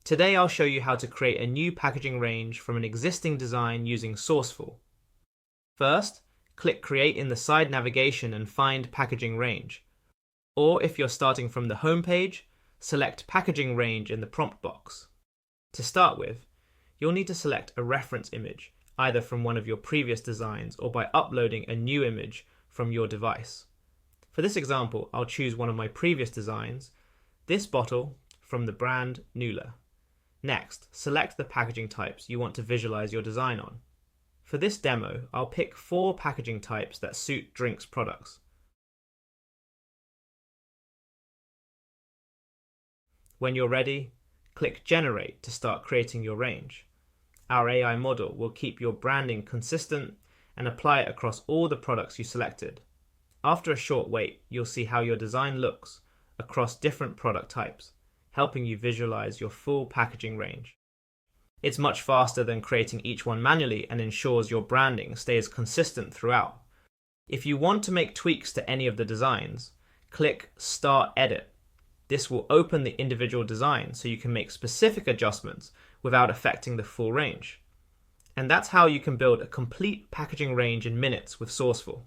Today I'll show you how to create a new packaging range from an existing design using Sourceful. First, click Create in the side navigation and find Packaging Range. Or if you're starting from the home page, select Packaging Range in the prompt box. To start with, you'll need to select a reference image, either from one of your previous designs or by uploading a new image from your device. For this example, I'll choose one of my previous designs, this bottle from the brand Nula. Next, select the packaging types you want to visualize your design on. For this demo, I'll pick 4 packaging types that suit drinks products. When you're ready, click Generate to start creating your range. Our AI model will keep your branding consistent and apply it across all the products you selected. After a short wait, you'll see how your design looks across different product types, helping you visualize your full packaging range. It's much faster than creating each one manually and ensures your branding stays consistent throughout. If you want to make tweaks to any of the designs, click Start Edit. This will open the individual design so you can make specific adjustments without affecting the full range. And that's how you can build a complete packaging range in minutes with Sourceful.